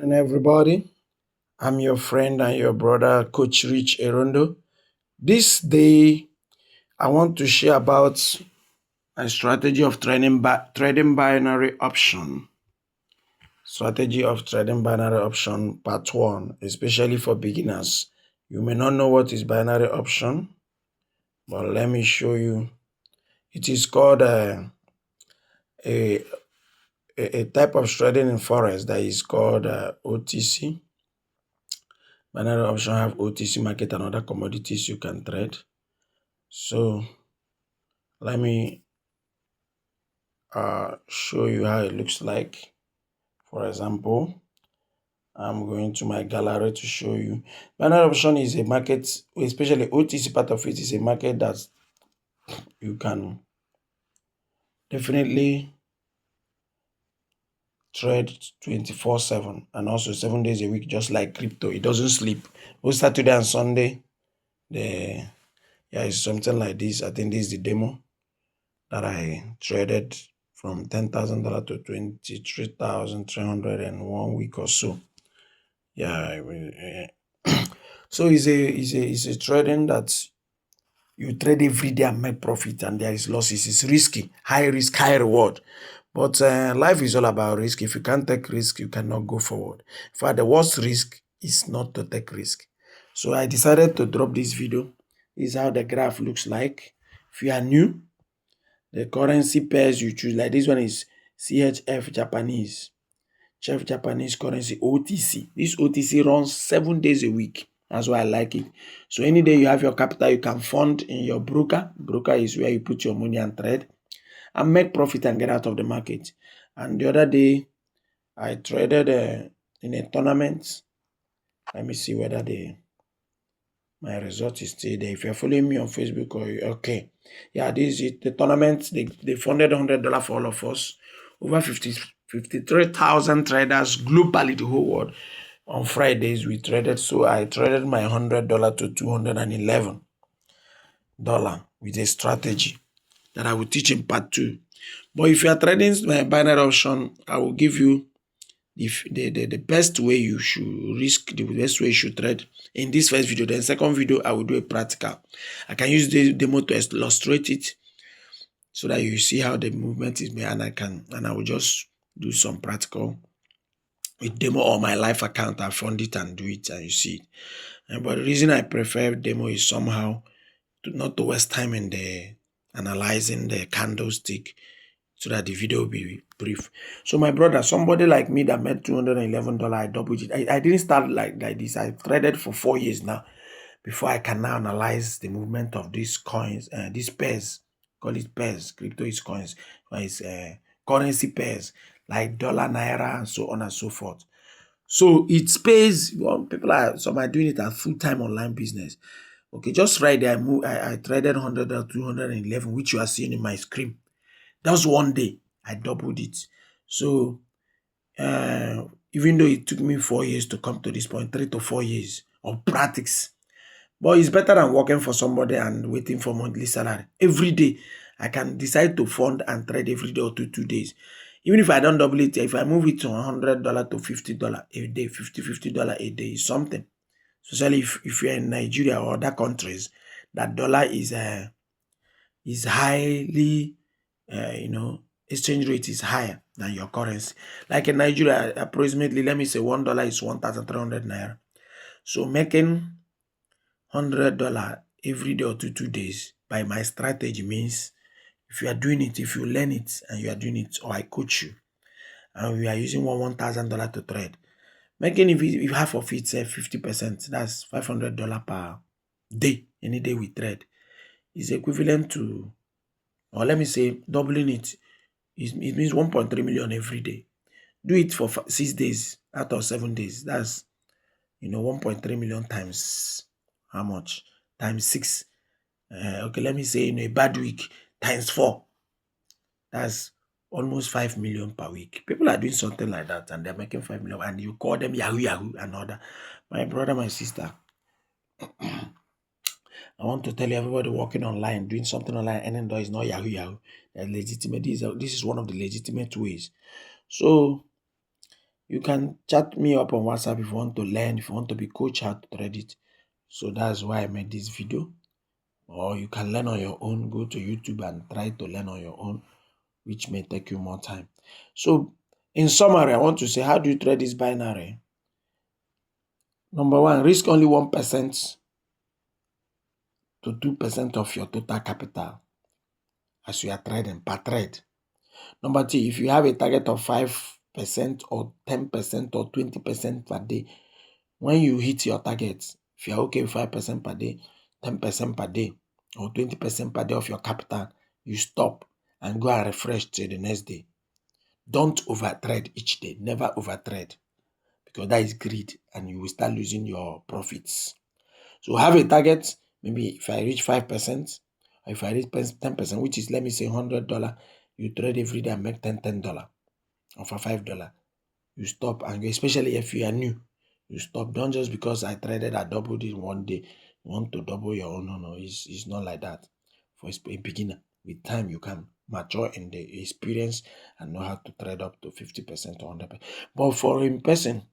morning, everybody. I'm your friend and your brother, Coach Rich Erondu. This day, I want to share about a strategy of trading binary option. Strategy of trading binary option, part 1, especially for beginners. You may not know what is binary option, but let me show you. It is called a, a type of trading in forex that is called OTC. Binary option have OTC market and other commodities you can trade. So let me show you how it looks like. For example, I'm going to my gallery to show you. Binary option is a market, especially OTC part of it is a market that you can definitely trade 24/7 and also 7 days a week, just like crypto. It doesn't sleep. Both Saturday and Sunday, it's something like this. I think this is the demo that I traded from $10,000 to 23,300 in 1 week or so. So it's a trading that you trade every day and make profit, and there is losses. It's risky, high risk, high reward. But life is all about risk. If you can't take risk, you cannot go forward. In fact, the worst risk is not to take risk. So I decided to drop this video. This is how the graph looks like. If you are new, the currency pairs you choose, like this one is CHF Japanese. CHF Japanese currency OTC. This OTC runs 7 days a week. That's why I like it. So any day you have your capital, you can fund in your broker. Broker is where you put your money and trade and make profit and get out of the market. And the other day, I traded in a tournament. Let me see whether my result is still there. If you're following me on Facebook, okay. Yeah, this is it. The tournament, they funded $100 for all of us. Over 53,000 traders globally, the whole world. On Fridays, we traded. So I traded my $100 to $211 with a strategy that I will teach in part 2. But if you are trading my binary option, I will give you the best way you should risk, the best way you should trade in this first video. Then second video, I will do a practical. I can use the demo to illustrate it so that you see how the movement is made, and I will just do some practical with demo on my live account. I fund it and do it, and you see it. But the reason I prefer demo is somehow not to waste time in the analyzing the candlestick, so that the video will be brief. So my brother, somebody like me that made $211, I doubled it. I didn't start like this. I traded for 4 years now before I can now analyze the movement of these coins, these pairs. Call it pairs. Crypto is coins. It's currency pairs like dollar, naira, and so on and so forth. So it pays. Well, some are doing it as full-time online business. Okay, just right there, I traded 100 or 211, which you are seeing in my screen. That was 1 day. I doubled it. So even though it took me 4 years to come to this point, 3 to 4 years of practice, but it's better than working for somebody and waiting for monthly salary. Every day, I can decide to fund and trade every day or 2 days. Even if I don't double it, if I move it to $100 to $50 a day, $50 a day is something. Especially if you're in Nigeria or other countries, that dollar is highly, exchange rate is higher than your currency. Like in Nigeria, approximately, let me say $1 is 1,300 naira. So making $100 every day or 2 days by my strategy means if you are doing it, if you learn it and you are doing it, or I coach you, and we are using $1,000 to trade, making if half of it, say 50%, that's $500 per day, any day we trade, is equivalent to, or let me say, doubling it. It means 1.3 million every day. Do it for 6 days out of 7 days. That's 1.3 million times how much? Times 6. Okay, let me say in a bad week times 4. That's almost 5 million per week. People are doing something like that and they're making 5 million, and you call them Yahoo Yahoo and other. My brother, my sister, I want to tell you, everybody working online, doing something online, earning dollars is not Yahoo Yahoo. They're legitimate. This is one of the legitimate ways. So You can chat me up on WhatsApp if you want to learn, if you want to be coach how to trade it. So that's why I made this video. Or you can learn on your own. Go to YouTube and try to learn on your own, which may take you more time. So in summary, I want to say, how do you trade this binary? Number one, risk only 1% to 2% of your total capital as you are trading per trade. Number two, if you have a target of 5% or 10% or 20% per day, when you hit your target, if you are okay with 5% per day, 10% per day, or 20% per day of your capital, you stop and go and refresh till the next day. Don't overtrade each day. Never overtrade, because that is greed and you will start losing your profits. So have a target. Maybe if I reach 5%, or if I reach 10%, which is, let me say, $100, you trade every day and make $10 or for $5. You stop, and especially if you are new, you stop. Don't just because I traded, I doubled it one day, you want to double your own. No, it's not like that. For a beginner, with time you can mature in the experience and know how to trade up to 50% or 100%. But for a person,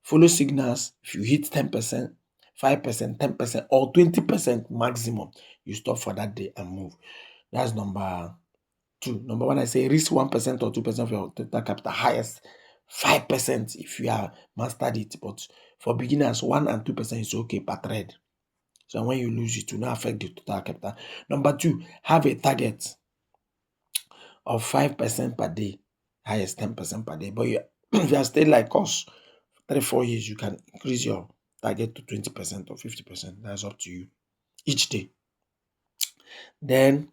follow signals. If you hit 10%, 5%, 10%, or 20% maximum, you stop for that day and move. That's number two. Number one, I say risk 1% or 2% of your total capital. Highest 5% if you have mastered it. But for beginners, 1 and 2% is okay per trade. So when you lose, it will not affect the total capital. Number two, have a target of 5% per day, highest 10% per day. But if you are staying like us, 3-4 years, you can increase your target to 20% or 50%. That's up to you each day. Then,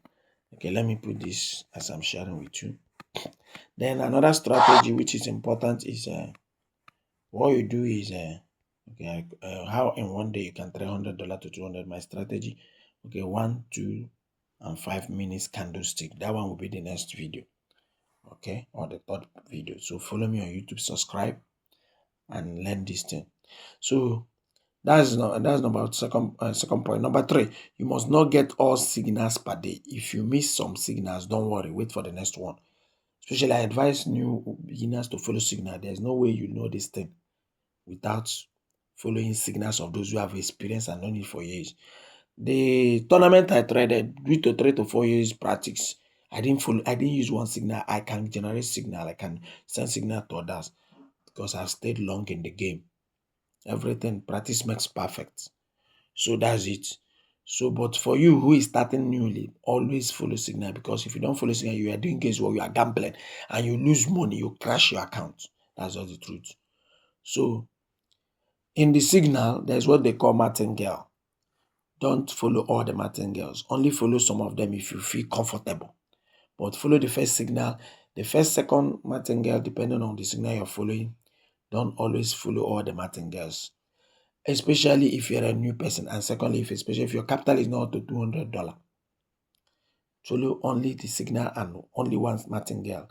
okay, let me put this as I'm sharing with you. Then another strategy which is important is what you do is okay, how in one day you can trade $100 to 200. My strategy, okay, 1, 2, and 5 minutes candlestick. That one will be the next video, okay, or the third video. So follow me on YouTube, subscribe, and learn this thing. So that's about second point. Number three, you must not get all signals per day. If you miss some signals, don't worry, wait for the next one. Especially, I advise new beginners to follow signal. There's no way you know this thing without following signals of those who have experience and known it for years. The tournament I traded, due to 3 to 4 years practice, I didn't use one signal. I can generate signal. I can send signal to others because I've stayed long in the game. Everything, practice makes perfect. So that's it. So, but for you who is starting newly, always follow signal, because if you don't follow signal, you are doing games where you are gambling and you lose money, you crash your account. That's just the truth. So, in the signal, there's what they call martingale. Don't follow all the martingales. Only follow some of them if you feel comfortable. But follow the first signal, the first, second martingale, depending on the signal you're following. Don't always follow all the martingales, especially if you're a new person. And secondly, especially if your capital is not to $200. Follow only the signal and only one martingale,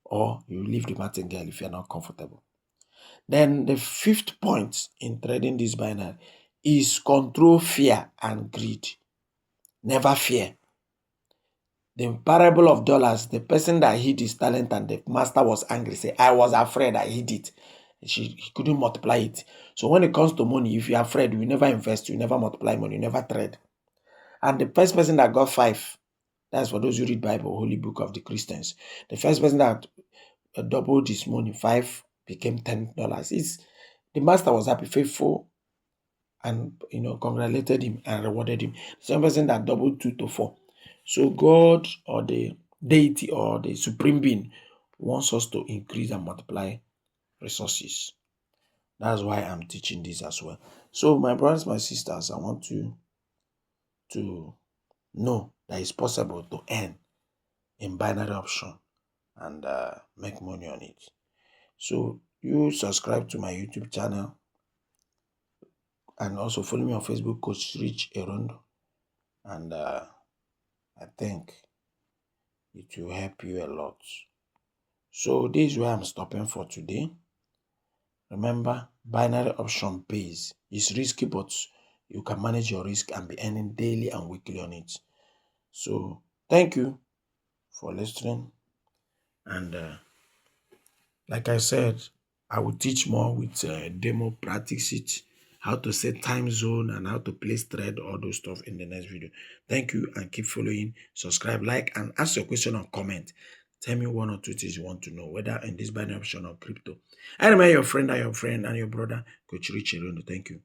or you leave the martingale if you're not comfortable. Then the fifth point in trading this binary is control fear and greed. Never fear. The parable of dollars, the person that hid his talent and the master was angry, say, I was afraid I hid it. He couldn't multiply it. So when it comes to money, if you're afraid, you never invest, you never multiply money, you never trade. And the first person that got 5, that's for those who read Bible, Holy Book of the Christians. The first person that doubled his money, 5 became $10. The master was happy, faithful, and congratulated him and rewarded him. The same person that doubled 2 to 4. So God or the deity or the supreme being wants us to increase and multiply resources. That's why I'm teaching this as well. So my brothers, my sisters, I want you to know that it's possible to earn in binary option and make money on it. So you subscribe to my YouTube channel and also follow me on Facebook, Coach Rich Erondu, and I think it will help you a lot. So this is where I'm stopping for today. Remember, binary option pays. It's risky, but you can manage your risk and be earning daily and weekly on it. So thank you for listening. And like I said, I will teach more with demo, practice it, how to set time zone and how to place thread, all those stuff in the next video. Thank you and keep following. Subscribe, like, and ask your question or comment. Tell me one or two things you want to know, whether in this binary option or crypto. I remain your friend and your brother, Coach Rich Erondu. Thank you.